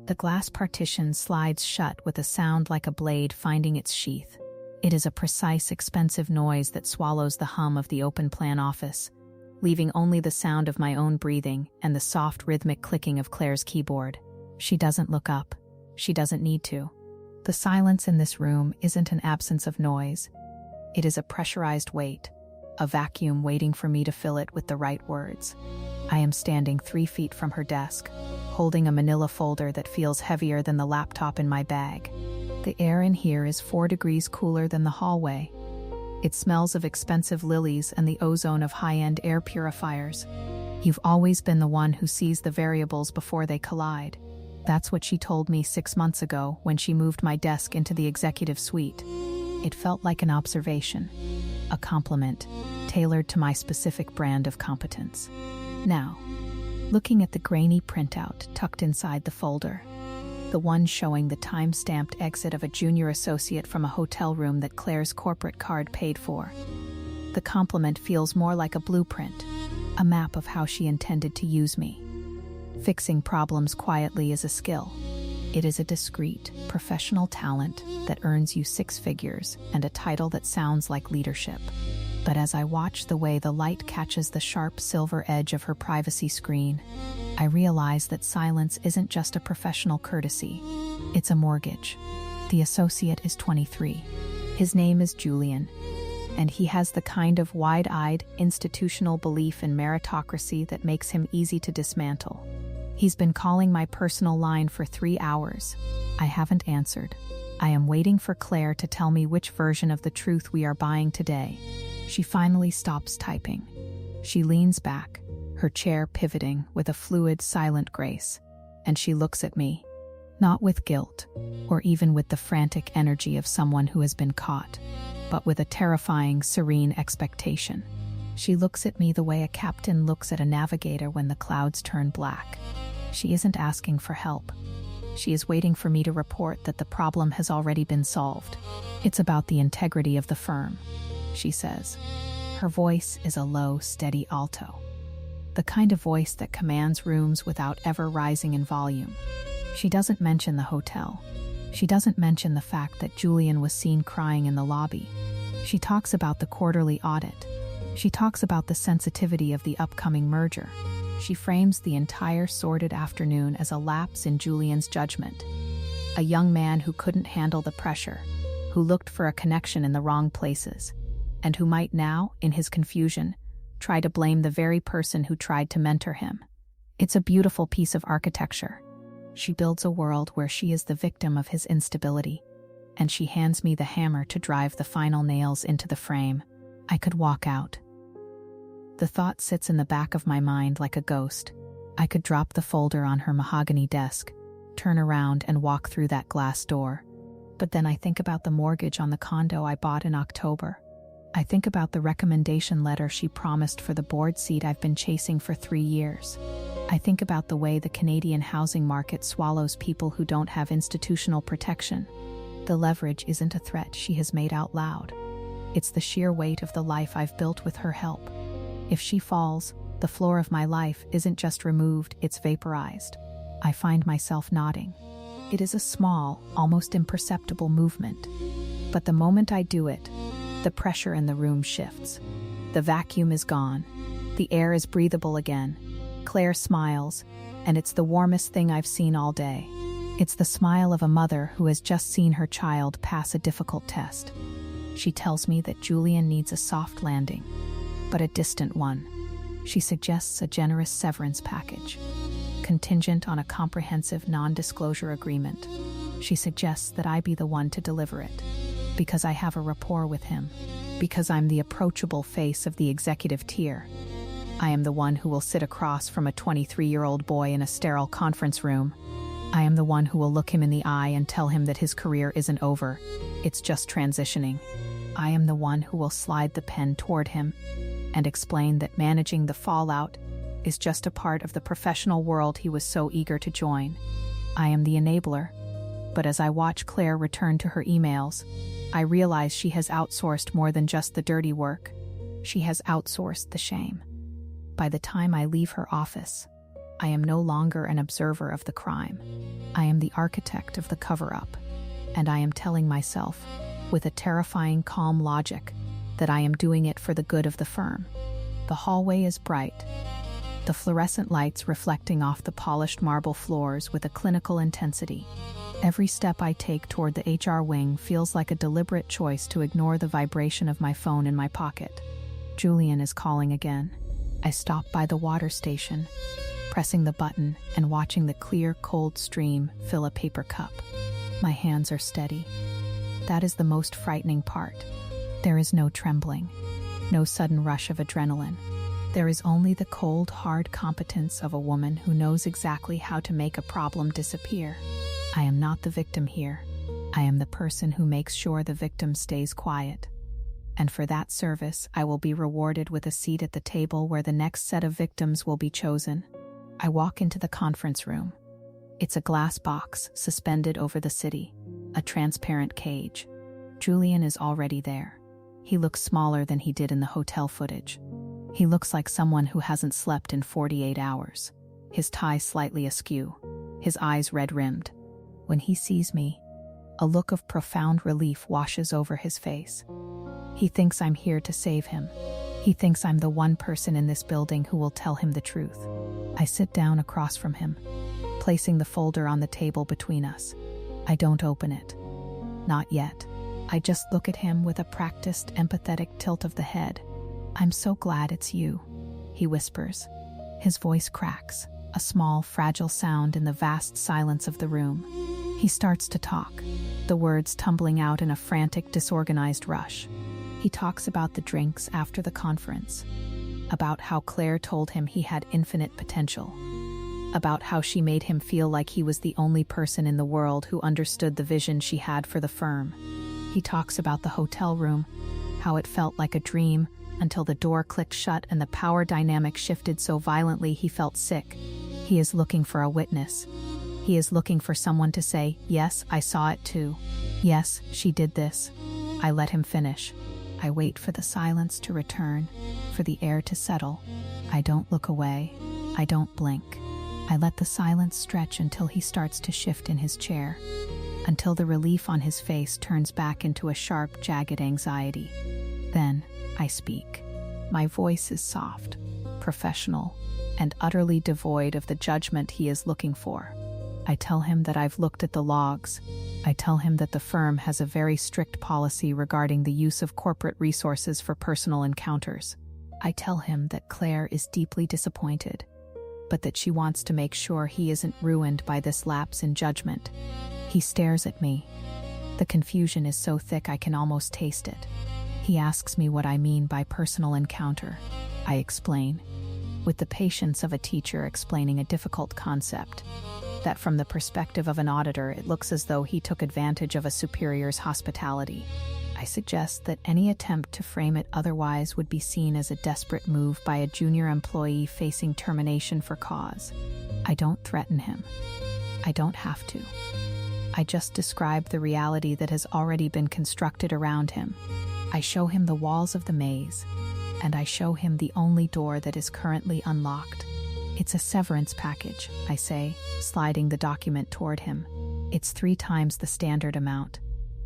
The glass partition slides shut with a sound like a blade finding its sheath. It is a precise, expensive noise that swallows the hum of the open-plan office, leaving only the sound of my own breathing and the soft, rhythmic clicking of Claire's keyboard. She doesn't look up. She doesn't need to. The silence in this room isn't an absence of noise. It is a pressurized weight, a vacuum waiting for me to fill it with the right words. I am standing 3 feet from her desk, holding a manila folder that feels heavier than the laptop in my bag. The air in here is 4 degrees cooler than the hallway. It smells of expensive lilies and the ozone of high-end air purifiers. You've always been the one who sees the variables before they collide. That's what she told me 6 months ago when she moved my desk into the executive suite. It felt like an observation, a compliment, tailored to my specific brand of competence. Now, looking at the grainy printout tucked inside the folder, the one showing the time-stamped exit of a junior associate from a hotel room that Claire's corporate card paid for, the compliment feels more like a blueprint, a map of how she intended to use me. Fixing problems quietly is a skill. It is a discreet, professional talent that earns you 6 figures and a title that sounds like leadership. But as I watch the way the light catches the sharp silver edge of her privacy screen, I realize that silence isn't just a professional courtesy. It's a mortgage. The associate is 23. His name is Julian, and he has the kind of wide-eyed, institutional belief in meritocracy that makes him easy to dismantle. He's been calling my personal line for 3 hours. I haven't answered. I am waiting for Claire to tell me which version of the truth we are buying today. She finally stops typing. She leans back, her chair pivoting with a fluid, silent grace, and she looks at me, not with guilt, or even with the frantic energy of someone who has been caught, but with a terrifying, serene expectation. She looks at me the way a captain looks at a navigator when the clouds turn black. She isn't asking for help. She is waiting for me to report that the problem has already been solved. It's about the integrity of the firm, she says. Her voice is a low, steady alto. The kind of voice that commands rooms without ever rising in volume. She doesn't mention the hotel. She doesn't mention the fact that Julian was seen crying in the lobby. She talks about the quarterly audit. She talks about the sensitivity of the upcoming merger. She frames the entire sordid afternoon as a lapse in Julian's judgment. A young man who couldn't handle the pressure, who looked for a connection in the wrong places, and who might now, in his confusion, try to blame the very person who tried to mentor him. It's a beautiful piece of architecture. She builds a world where she is the victim of his instability, and she hands me the hammer to drive the final nails into the frame. I could walk out. The thought sits in the back of my mind like a ghost. I could drop the folder on her mahogany desk, turn around and walk through that glass door. But then I think about the mortgage on the condo I bought in October. I think about the recommendation letter she promised for the board seat I've been chasing for 3 years. I think about the way the Canadian housing market swallows people who don't have institutional protection. The leverage isn't a threat she has made out loud. It's the sheer weight of the life I've built with her help. If she falls, the floor of my life isn't just removed, it's vaporized. I find myself nodding. It is a small, almost imperceptible movement. But the moment I do it, the pressure in the room shifts. The vacuum is gone. The air is breathable again. Claire smiles, and it's the warmest thing I've seen all day. It's the smile of a mother who has just seen her child pass a difficult test. She tells me that Julian needs a soft landing, but a distant one. She suggests a generous severance package, contingent on a comprehensive non-disclosure agreement. She suggests that I be the one to deliver it, because I have a rapport with him, because I'm the approachable face of the executive tier. I am the one who will sit across from a 23-year-old boy in a sterile conference room. I am the one who will look him in the eye and tell him that his career isn't over, it's just transitioning. I am the one who will slide the pen toward him and explain that managing the fallout is just a part of the professional world he was so eager to join. I am the enabler, but as I watch Claire return to her emails, I realize she has outsourced more than just the dirty work. She has outsourced the shame. By the time I leave her office, I am no longer an observer of the crime. I am the architect of the cover-up, and I am telling myself, with a terrifying calm logic, that I am doing it for the good of the firm. The hallway is bright, the fluorescent lights reflecting off the polished marble floors with a clinical intensity. Every step I take toward the HR wing feels like a deliberate choice to ignore the vibration of my phone in my pocket. Julian is calling again. I stop by the water station, pressing the button and watching the clear, cold stream fill a paper cup. My hands are steady. That is the most frightening part. There is no trembling, no sudden rush of adrenaline. There is only the cold, hard competence of a woman who knows exactly how to make a problem disappear. I am not the victim here. I am the person who makes sure the victim stays quiet. And for that service, I will be rewarded with a seat at the table where the next set of victims will be chosen. I walk into the conference room. It's a glass box suspended over the city, a transparent cage. Julian is already there. He looks smaller than he did in the hotel footage. He looks like someone who hasn't slept in 48 hours. His tie slightly askew, his eyes red-rimmed. When he sees me, a look of profound relief washes over his face. He thinks I'm here to save him. He thinks I'm the one person in this building who will tell him the truth. I sit down across from him, placing the folder on the table between us. I don't open it. Not yet. I just look at him with a practiced, empathetic tilt of the head. "I'm so glad it's you," he whispers. His voice cracks, a small, fragile sound in the vast silence of the room. He starts to talk, the words tumbling out in a frantic, disorganized rush. He talks about the drinks after the conference, about how Claire told him he had infinite potential, about how she made him feel like he was the only person in the world who understood the vision she had for the firm. He talks about the hotel room, how it felt like a dream until the door clicked shut and the power dynamic shifted so violently he felt sick. He is looking for a witness. He is looking for someone to say, "Yes, I saw it too. Yes, she did this." I let him finish. I wait for the silence to return, for the air to settle. I don't look away. I don't blink. I let the silence stretch until he starts to shift in his chair, until the relief on his face turns back into a sharp, jagged anxiety. Then I speak. My voice is soft, professional, and utterly devoid of the judgment he is looking for. I tell him that I've looked at the logs. I tell him that the firm has a very strict policy regarding the use of corporate resources for personal encounters. I tell him that Claire is deeply disappointed, but that she wants to make sure he isn't ruined by this lapse in judgment. He stares at me. The confusion is so thick I can almost taste it. He asks me what I mean by personal encounter. I explain, with the patience of a teacher explaining a difficult concept, that from the perspective of an auditor, it looks as though he took advantage of a superior's hospitality. I suggest that any attempt to frame it otherwise would be seen as a desperate move by a junior employee facing termination for cause. I don't threaten him. I don't have to. I just describe the reality that has already been constructed around him. I show him the walls of the maze, and I show him the only door that is currently unlocked. "It's a severance package," I say, sliding the document toward him. "It's 3 times the standard amount.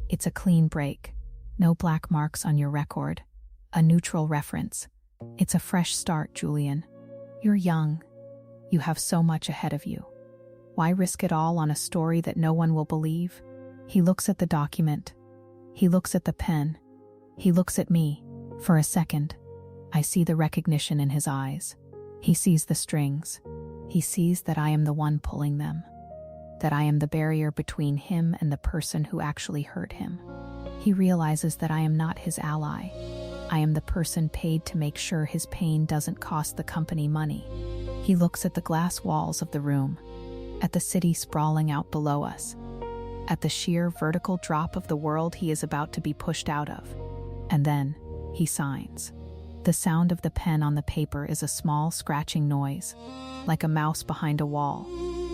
It's a clean break. No black marks on your record. A neutral reference. It's a fresh start, Julian. You're young. You have so much ahead of you. Why risk it all on a story that no one will believe?" He looks at the document. He looks at the pen. He looks at me. For a second, I see the recognition in his eyes. He sees the strings. He sees that I am the one pulling them, that I am the barrier between him and the person who actually hurt him. He realizes that I am not his ally. I am the person paid to make sure his pain doesn't cost the company money. He looks at the glass walls of the room, at the city sprawling out below us, at the sheer vertical drop of the world he is about to be pushed out of. And then he signs. The sound of the pen on the paper is a small scratching noise, like a mouse behind a wall.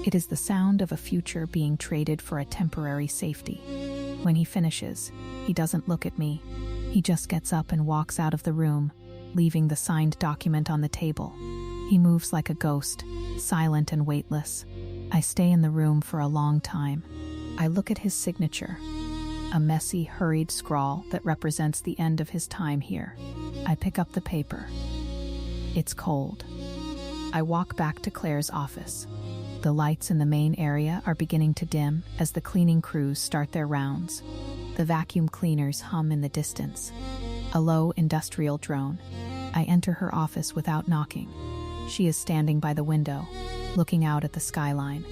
It is the sound of a future being traded for a temporary safety. When he finishes, he doesn't look at me. He just gets up and walks out of the room, leaving the signed document on the table. He moves like a ghost, silent and weightless. I stay in the room for a long time. I look at his signature, a messy, hurried scrawl that represents the end of his time here. I pick up the paper. It's cold. I walk back to Claire's office. The lights in the main area are beginning to dim as the cleaning crews start their rounds. The vacuum cleaners hum in the distance. A low industrial drone. I enter her office without knocking. She is standing by the window, looking out at the skyline.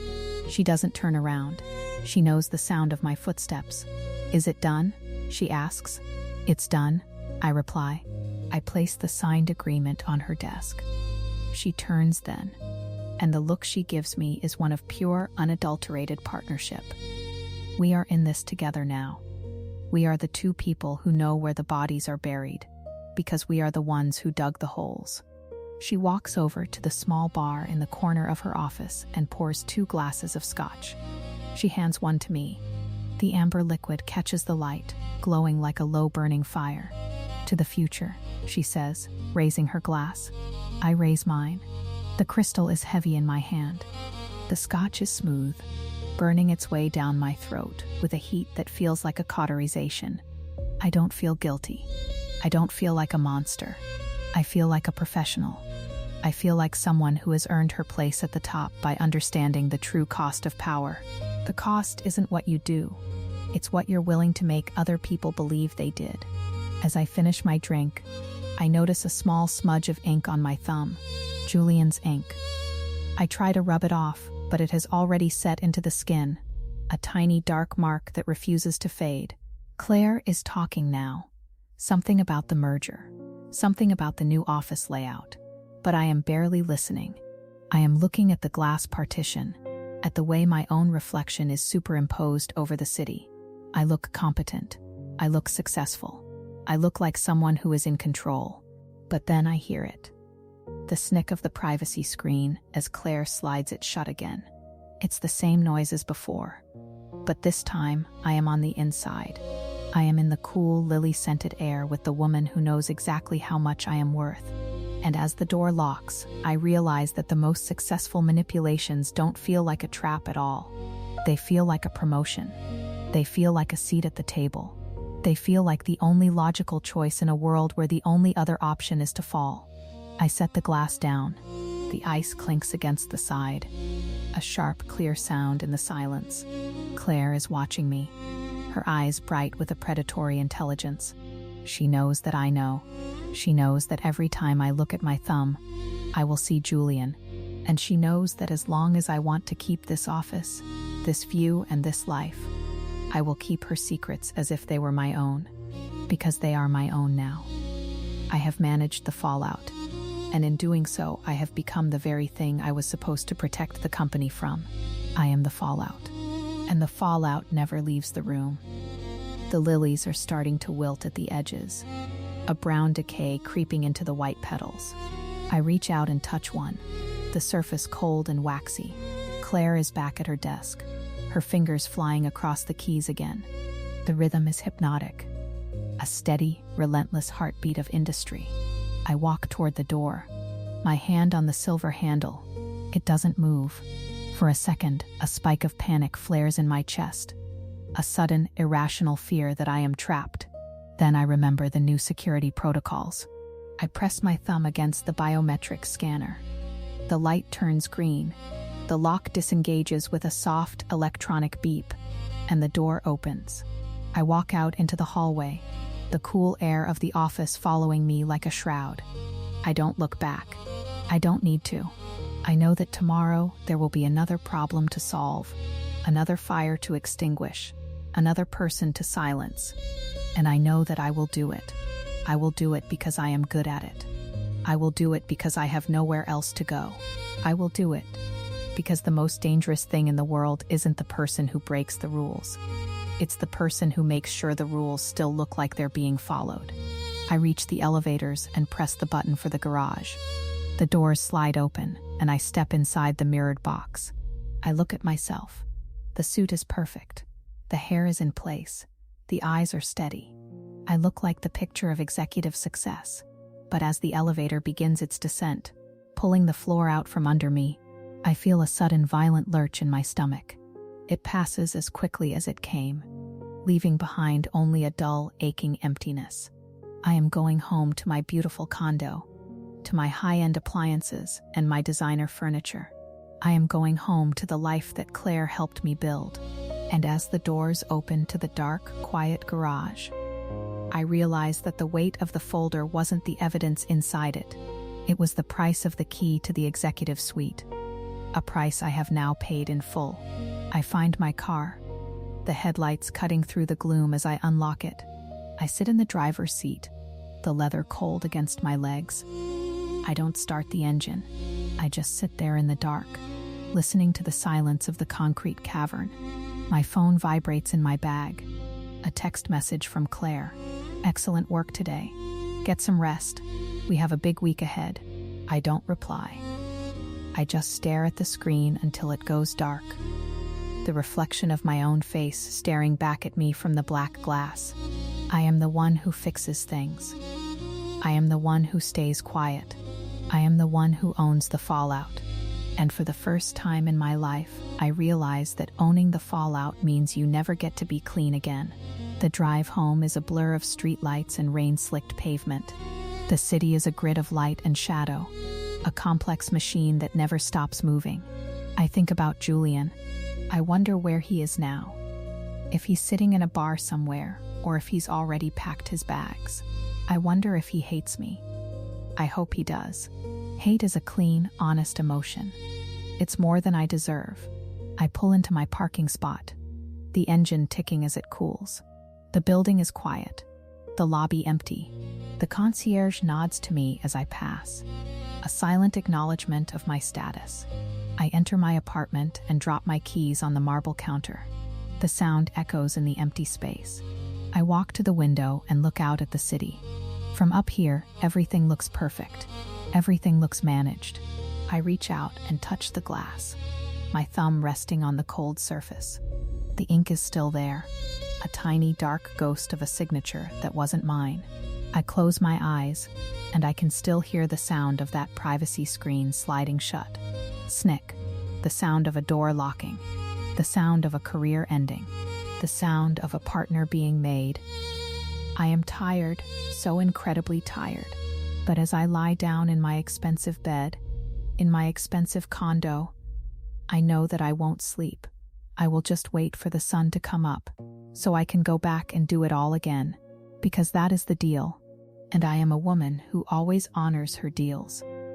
She doesn't turn around. She knows the sound of my footsteps. "Is it done?" she asks. "It's done," I reply. I place the signed agreement on her desk. She turns then, and the look she gives me is one of pure, unadulterated partnership. We are in this together now. We are the two people who know where the bodies are buried, because we are the ones who dug the holes. She walks over to the small bar in the corner of her office and pours 2 glasses of scotch. She hands one to me. The amber liquid catches the light, glowing like a low-burning fire. "To the future," she says, raising her glass. I raise mine. The crystal is heavy in my hand. The scotch is smooth, burning its way down my throat with a heat that feels like a cauterization. I don't feel guilty. I don't feel like a monster. I feel like a professional. I feel like someone who has earned her place at the top by understanding the true cost of power. The cost isn't what you do. It's what you're willing to make other people believe they did. As I finish my drink, I notice a small smudge of ink on my thumb. Julian's ink. I try to rub it off, but it has already set into the skin, a tiny dark mark that refuses to fade. Claire is talking now. Something about the merger. Something about the new office layout. But I am barely listening. I am looking at the glass partition, at the way my own reflection is superimposed over the city. I look competent. I look successful. I look like someone who is in control. But then I hear it. The snick of the privacy screen as Claire slides it shut again. It's the same noise as before. But this time, I am on the inside. I am in the cool, lily-scented air with the woman who knows exactly how much I am worth. And as the door locks, I realize that the most successful manipulations don't feel like a trap at all. They feel like a promotion. They feel like a seat at the table. They feel like the only logical choice in a world where the only other option is to fall. I set the glass down. The ice clinks against the side. A sharp, clear sound in the silence. Claire is watching me, her eyes bright with a predatory intelligence. She knows that I know. She knows that every time I look at my thumb, I will see Julian. And she knows that as long as I want to keep this office, this view, and this life, I will keep her secrets as if they were my own, because they are my own now. I have managed the fallout, and in doing so, I have become the very thing I was supposed to protect the company from. I am the fallout, and the fallout never leaves the room. The lilies are starting to wilt at the edges, a brown decay creeping into the white petals. I reach out and touch one, the surface cold and waxy. Claire is back at her desk, her fingers flying across the keys again. The rhythm is hypnotic, a steady, relentless heartbeat of industry. I walk toward the door, my hand on the silver handle. It doesn't move. For a second, a spike of panic flares in my chest, a sudden, irrational fear that I am trapped. Then I remember the new security protocols. I press my thumb against the biometric scanner. The light turns green. The lock disengages with a soft electronic beep, and the door opens. I walk out into the hallway, the cool air of the office following me like a shroud. I don't look back. I don't need to. I know that tomorrow there will be another problem to solve, another fire to extinguish, another person to silence. And I know that I will do it. I will do it because I am good at it. I will do it because I have nowhere else to go. I will do it because the most dangerous thing in the world isn't the person who breaks the rules. It's the person who makes sure the rules still look like they're being followed. I reach the elevators and press the button for the garage. The doors slide open, and I step inside the mirrored box. I look at myself. The suit is perfect. The hair is in place. The eyes are steady. I look like the picture of executive success. But as the elevator begins its descent, pulling the floor out from under me. I feel a sudden violent lurch in my stomach. It passes as quickly as it came, leaving behind only a dull, aching emptiness. I am going home to my beautiful condo, to my high-end appliances and my designer furniture. I am going home to the life that Claire helped me build. And as the doors open to the dark, quiet garage, I realize that the weight of the folder wasn't the evidence inside it. It was the price of the key to the executive suite, a price I have now paid in full. I find my car, the headlights cutting through the gloom as I unlock it. I sit in the driver's seat, the leather cold against my legs. I don't start the engine. I just sit there in the dark, listening to the silence of the concrete cavern. My phone vibrates in my bag. A text message from Claire. "Excellent work today. Get some rest. We have a big week ahead." I don't reply. I just stare at the screen until it goes dark. The reflection of my own face staring back at me from the black glass. I am the one who fixes things. I am the one who stays quiet. I am the one who owns the fallout. And for the first time in my life, I realize that owning the fallout means you never get to be clean again. The drive home is a blur of streetlights and rain-slicked pavement. The city is a grid of light and shadow, a complex machine that never stops moving. I think about Julian. I wonder where he is now. If he's sitting in a bar somewhere, or if he's already packed his bags. I wonder if he hates me. I hope he does. Hate is a clean, honest emotion. It's more than I deserve. I pull into my parking spot, the engine ticking as it cools. The building is quiet, the lobby empty. The concierge nods to me as I pass, a silent acknowledgement of my status. I enter my apartment and drop my keys on the marble counter. The sound echoes in the empty space. I walk to the window and look out at the city. From up here, everything looks perfect. Everything looks managed. I reach out and touch the glass, my thumb resting on the cold surface. The ink is still there, a tiny dark ghost of a signature that wasn't mine. I close my eyes, and I can still hear the sound of that privacy screen sliding shut. Snick, the sound of a door locking, the sound of a career ending, the sound of a partner being made. I am tired, so incredibly tired. But as I lie down in my expensive bed, in my expensive condo, I know that I won't sleep. I will just wait for the sun to come up, so I can go back and do it all again, because that is the deal, and I am a woman who always honors her deals.